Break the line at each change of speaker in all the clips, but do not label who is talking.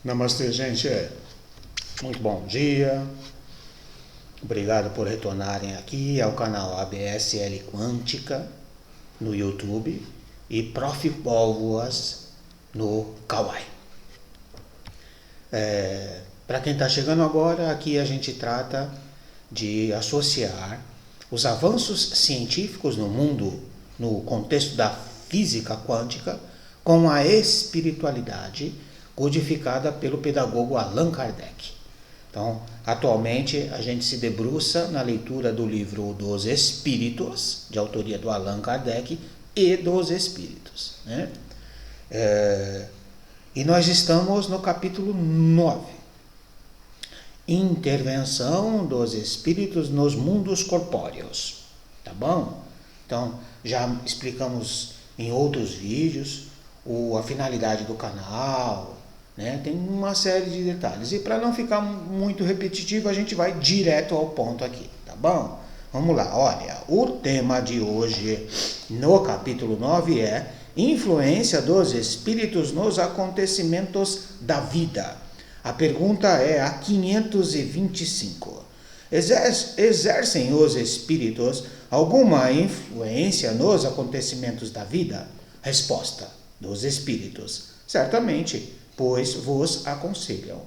Namastê, gente. Muito bom dia. Obrigado por retornarem aqui ao canal ABSL Quântica no YouTube e Prof. Póvoas no Kawaii. Para quem está chegando agora, aqui a gente trata de associar os avanços científicos no mundo, no contexto da física quântica, com a espiritualidade codificada pelo pedagogo Allan Kardec. Então, atualmente, a gente se debruça na leitura do livro dos Espíritos, de autoria do Allan Kardec, e dos Espíritos, né? E nós estamos no capítulo 9. Intervenção dos Espíritos nos mundos corpóreos. Tá bom? Então, já explicamos em outros vídeos a finalidade do canal, né? Tem uma série de detalhes. E para não ficar muito repetitivo, a gente vai direto ao ponto aqui, tá bom? Vamos lá, olha, o tema de hoje no capítulo 9 é influência dos espíritos nos acontecimentos da vida. A pergunta é a 525. Exercem os espíritos alguma influência nos acontecimentos da vida? Resposta dos espíritos: certamente, pois vos aconselham.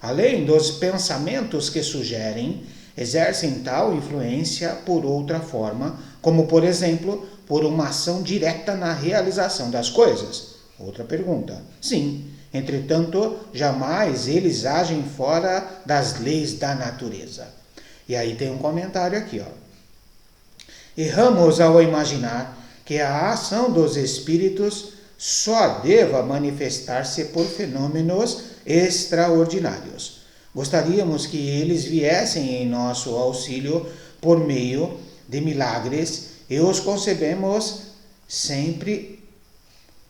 Além dos pensamentos que sugerem, exercem tal influência por outra forma, como, por exemplo, por uma ação direta na realização das coisas? Outra pergunta. Sim, entretanto, jamais eles agem fora das leis da natureza. E aí tem um comentário aqui, ó. Erramos ao imaginar que a ação dos espíritos só deva manifestar-se por fenômenos extraordinários. Gostaríamos que eles viessem em nosso auxílio por meio de milagres e os concebemos sempre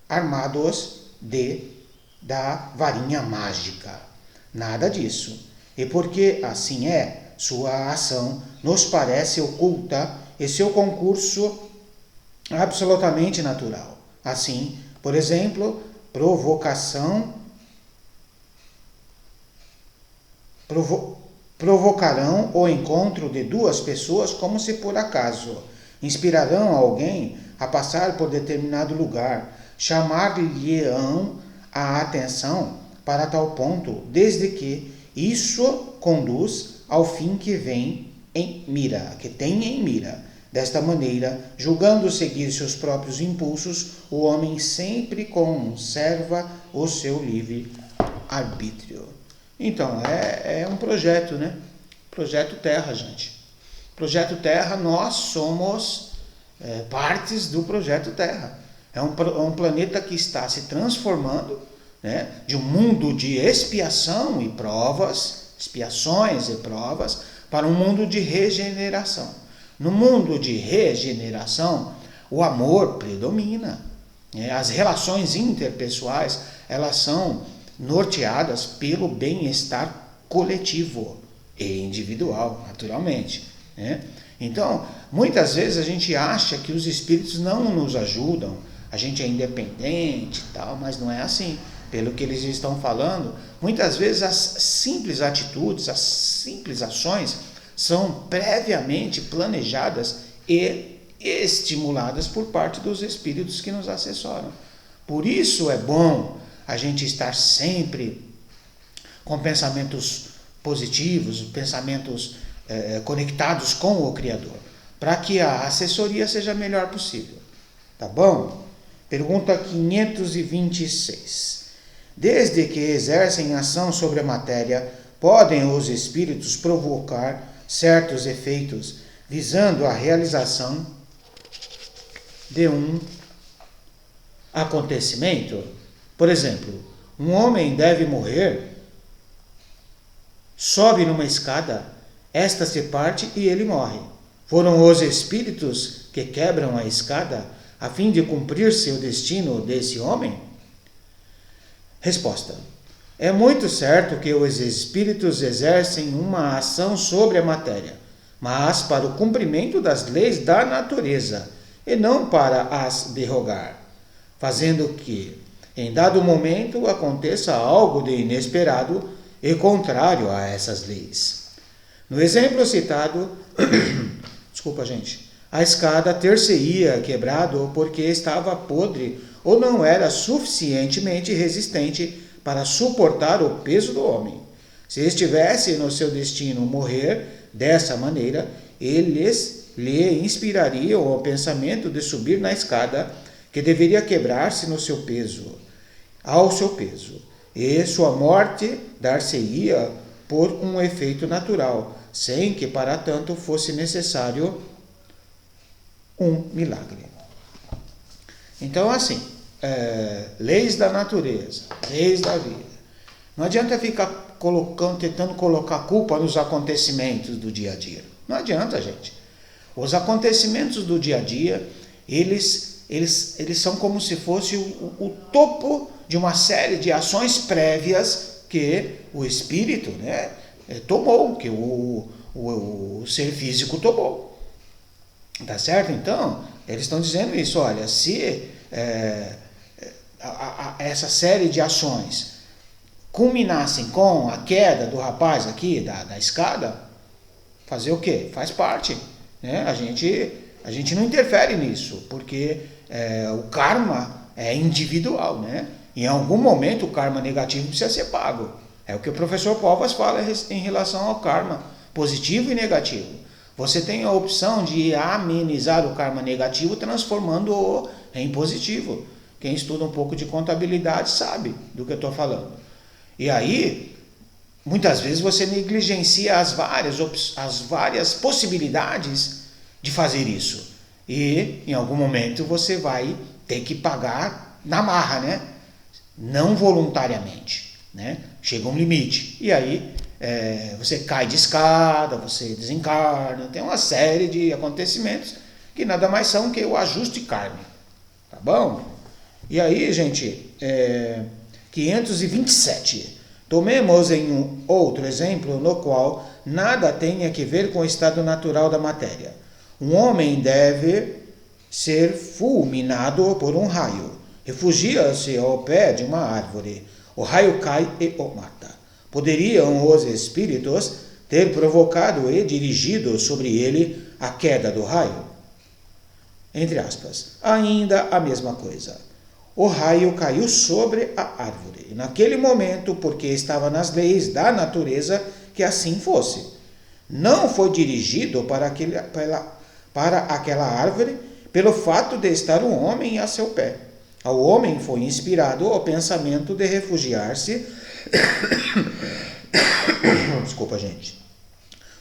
armados da varinha mágica. Nada disso. E porque assim é, sua ação nos parece oculta e seu concurso absolutamente natural. Assim, por exemplo, provocarão o encontro de duas pessoas como se por acaso inspirarão alguém a passar por determinado lugar, chamar-lhe-ão a atenção para tal ponto, desde que isso conduz ao fim que tem em mira. Desta maneira, julgando seguir seus próprios impulsos, o homem sempre conserva o seu livre arbítrio. Então, é um projeto, né? Projeto Terra, gente. Projeto Terra, nós somos partes do Projeto Terra. É um planeta que está se transformando, né, de um mundo de expiação e provas, expiações e provas, para um mundo de regeneração. No mundo de regeneração, o amor predomina. As relações interpessoais, elas são norteadas pelo bem-estar coletivo e individual, naturalmente. Então, muitas vezes a gente acha que os espíritos não nos ajudam, a gente é independente e tal, mas não é assim. Pelo que eles estão falando, muitas vezes as simples atitudes, as simples ações são previamente planejadas e estimuladas por parte dos espíritos que nos assessoram. Por isso é bom a gente estar sempre com pensamentos positivos, pensamentos conectados com o Criador, para que a assessoria seja a melhor possível. Tá bom? Pergunta 526. Desde que exercem ação sobre a matéria, podem os espíritos provocar certos efeitos, visando a realização de um acontecimento? Por exemplo, um homem deve morrer, sobe numa escada, esta se parte e ele morre. Foram os espíritos que quebram a escada a fim de cumprir seu destino desse homem? Resposta. É muito certo que os espíritos exercem uma ação sobre a matéria, mas para o cumprimento das leis da natureza, e não para as derrogar, fazendo que, em dado momento aconteça algo de inesperado e contrário a essas leis. No exemplo citado, desculpa gente, a escada ter-se-ia quebrado porque estava podre ou não era suficientemente resistente para suportar o peso do homem. Se estivesse no seu destino morrer dessa maneira, eles lhe inspirariam o pensamento de subir na escada, que deveria quebrar-se no seu peso, ao seu peso, e sua morte dar-se-ia por um efeito natural, sem que para tanto fosse necessário um milagre. Então, assim, leis da natureza, leis da vida. Não adianta ficar tentando colocar culpa nos acontecimentos do dia a dia. Não adianta, gente. Os acontecimentos do dia a dia, eles são como se fosse o topo de uma série de ações prévias que o espírito, né, tomou, que o ser físico tomou. Tá certo? Então, eles estão dizendo isso, olha, se essa série de ações culminassem com a queda do rapaz aqui da escada, fazer o quê? Faz parte, né? A gente não interfere nisso, porque o karma é individual, né? Em algum momento o karma negativo precisa ser pago. É o que o professor Povas fala em relação ao karma positivo e negativo. Você tem a opção de amenizar o karma negativo transformando-o em positivo. Quem estuda um pouco de contabilidade sabe do que eu estou falando. E aí, muitas vezes você negligencia as várias possibilidades de fazer isso. E em algum momento você vai ter que pagar na marra, né? Não voluntariamente, né? Chega um limite. E aí você cai de escada, você desencarna, tem uma série de acontecimentos que nada mais são que o ajuste kármico. Tá bom? E aí, gente, 527. Tomemos em um outro exemplo no qual nada tem a ver com o estado natural da matéria. Um homem deve ser fulminado por um raio. Refugia-se ao pé de uma árvore. O raio cai e o mata. Poderiam os espíritos ter provocado e dirigido sobre ele a queda do raio? Entre aspas. Ainda a mesma coisa. O raio caiu sobre a árvore. E naquele momento, porque estava nas leis da natureza que assim fosse. Não foi dirigido para aquela árvore pelo fato de estar um homem a seu pé. Ao homem foi inspirado o pensamento de refugiar-se desculpa, gente,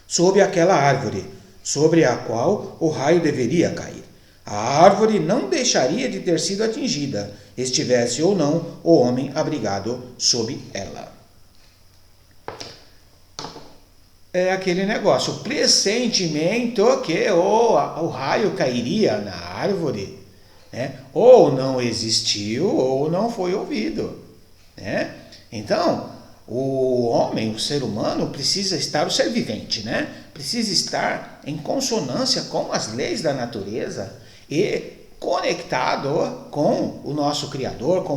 sob aquela árvore, sobre a qual o raio deveria cair. A árvore não deixaria de ter sido atingida, estivesse ou não o homem abrigado sob ela. É aquele negócio, o pressentimento que o raio cairia na árvore, né? Ou não existiu ou não foi ouvido, né? Então, o homem, o ser humano, precisa estar, o ser vivente, né? Precisa estar em consonância com as leis da natureza e conectado com o nosso Criador, com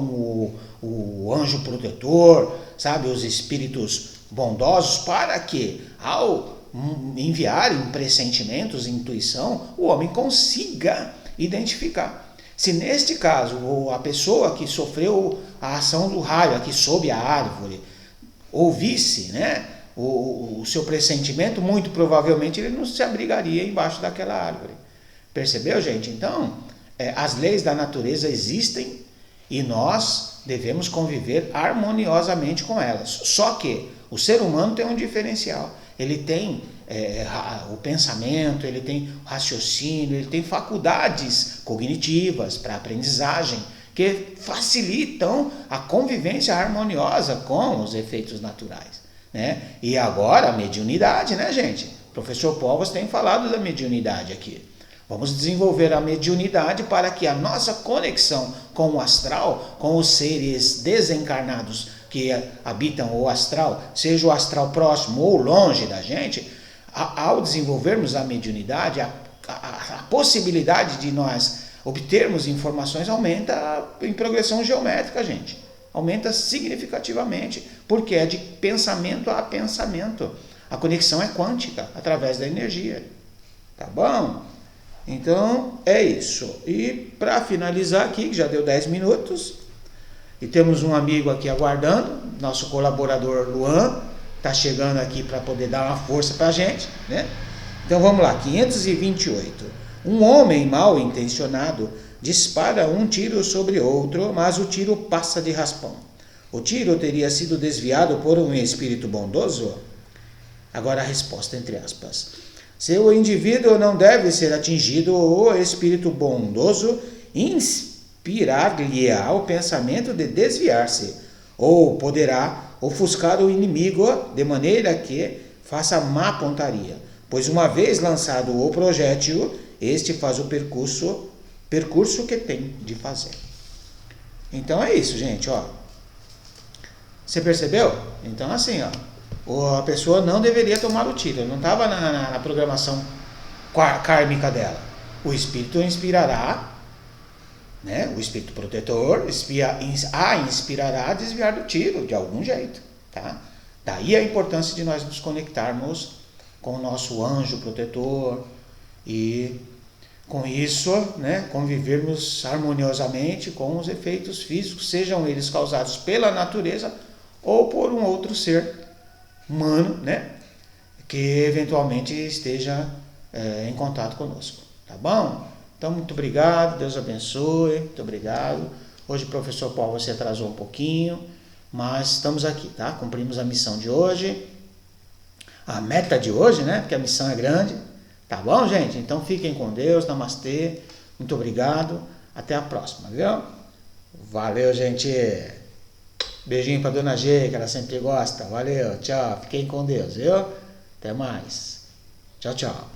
o anjo protetor, sabe, os espíritos bondosos, para que, ao enviarem pressentimentos, intuição, o homem consiga identificar. Se neste caso a pessoa que sofreu a ação do raio aqui sob a árvore ouvisse, né, o seu pressentimento, muito provavelmente ele não se abrigaria embaixo daquela árvore. Percebeu, gente? Então, as leis da natureza existem e nós devemos conviver harmoniosamente com elas. Só que o ser humano tem um diferencial. Ele tem o pensamento, ele tem o raciocínio, ele tem faculdades cognitivas para aprendizagem que facilitam a convivência harmoniosa com os efeitos naturais, né? E agora a mediunidade, né, gente? O professor Povas tem falado da mediunidade aqui. Vamos desenvolver a mediunidade para que a nossa conexão com o astral, com os seres desencarnados que habitam o astral, seja o astral próximo ou longe da gente, ao desenvolvermos a mediunidade, a possibilidade de nós obtermos informações aumenta em progressão geométrica, gente. Aumenta significativamente, porque é de pensamento a pensamento. A conexão é quântica, através da energia. Tá bom? Então, é isso. E para finalizar aqui, que já deu 10 minutos, e temos um amigo aqui aguardando, nosso colaborador Luan, está chegando aqui para poder dar uma força para a gente, né? Então vamos lá, 528. Um homem mal intencionado dispara um tiro sobre outro, mas o tiro passa de raspão. O tiro teria sido desviado por um espírito bondoso? Agora a resposta, entre aspas. Se o indivíduo não deve ser atingido, o espírito bondoso inspirar-lhe-á o pensamento de desviar-se, ou poderá ofuscar o inimigo de maneira que faça má pontaria, pois uma vez lançado o projétil, este faz o percurso que tem de fazer. Então é isso, gente, ó. Você percebeu? Então assim, ó, a pessoa não deveria tomar o tiro, não estava na programação kármica dela. O espírito inspirará, né? O espírito protetor a inspirará a desviar do tiro de algum jeito, tá? Daí a importância de nós nos conectarmos com o nosso anjo protetor e com isso, né, convivermos harmoniosamente com os efeitos físicos, sejam eles causados pela natureza ou por um outro ser humano, né, que eventualmente esteja em contato conosco, tá bom? Então, muito obrigado, Deus abençoe, muito obrigado. Hoje, professor Paulo, você atrasou um pouquinho, mas estamos aqui, tá? Cumprimos a missão de hoje, a meta de hoje, né? Porque a missão é grande, tá bom, gente? Então, fiquem com Deus, namastê, muito obrigado, até a próxima, viu? Valeu, gente! Beijinho pra Dona G, que ela sempre gosta, valeu, tchau, fiquem com Deus, viu? Até mais, tchau, tchau.